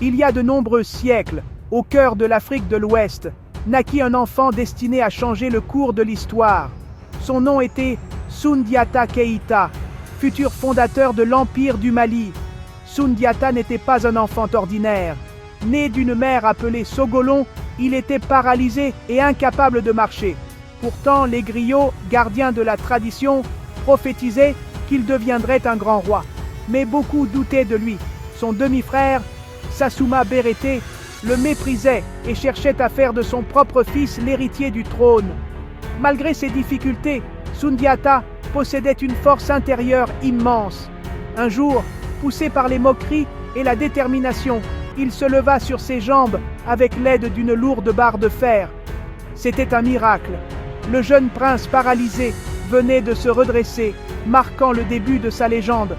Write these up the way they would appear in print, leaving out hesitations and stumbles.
Il y a de nombreux siècles, au cœur de l'Afrique de l'Ouest, naquit un enfant destiné à changer le cours de l'histoire. Son nom était Soundiata Keïta, futur fondateur de l'Empire du Mali. Soundiata n'était pas un enfant ordinaire. Né d'une mère appelée Sogolon, il était paralysé et incapable de marcher. Pourtant, les griots, gardiens de la tradition, prophétisaient qu'il deviendrait un grand roi. Mais beaucoup doutaient de lui. Son demi-frère, Sassouma Bérété, le méprisait et cherchait à faire de son propre fils l'héritier du trône. Malgré ses difficultés, Soundiata possédait une force intérieure immense. Un jour, poussé par les moqueries et la détermination, il se leva sur ses jambes avec l'aide d'une lourde barre de fer. C'était un miracle. Le jeune prince paralysé venait de se redresser, marquant le début de sa légende.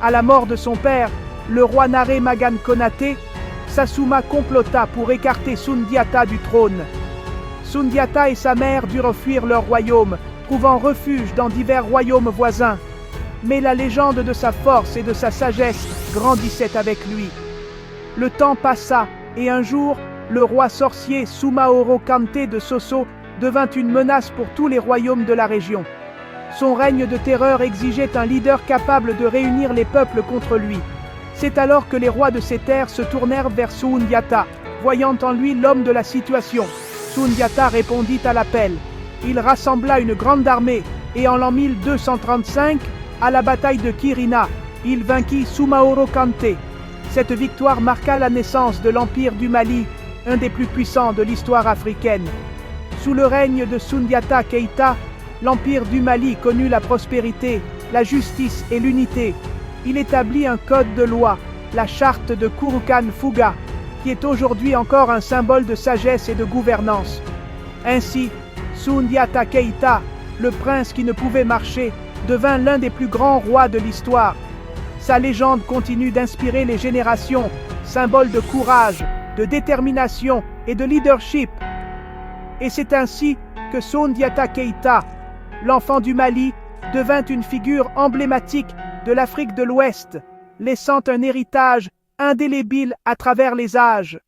À la mort de son père, le roi Naré Magane Konaté, Sassouma complota pour écarter Soundiata du trône. Soundiata et sa mère durent fuir leur royaume, trouvant refuge dans divers royaumes voisins. Mais la légende de sa force et de sa sagesse grandissait avec lui. Le temps passa, et un jour, le roi sorcier Soumaoro Kanté de Sosso devint une menace pour tous les royaumes de la région. Son règne de terreur exigeait un leader capable de réunir les peuples contre lui. C'est alors que les rois de ces terres se tournèrent vers Soundiata, voyant en lui l'homme de la situation. Soundiata répondit à l'appel. Il rassembla une grande armée, et en l'an 1235, à la bataille de Kirina, il vainquit Soumaoro Kanté. Cette victoire marqua la naissance de l'Empire du Mali, un des plus puissants de l'histoire africaine. Sous le règne de Soundiata Keïta, l'Empire du Mali connut la prospérité, la justice et l'unité. Il établit un code de loi, la charte de Kouroukan Fouga, qui est aujourd'hui encore un symbole de sagesse et de gouvernance. Ainsi, Soundiata Keïta, le prince qui ne pouvait marcher, devint l'un des plus grands rois de l'histoire. Sa légende continue d'inspirer les générations, symbole de courage, de détermination et de leadership. Et c'est ainsi que Soundiata Keïta, l'enfant du Mali, devint une figure emblématique de l'Afrique de l'Ouest, laissant un héritage indélébile à travers les âges.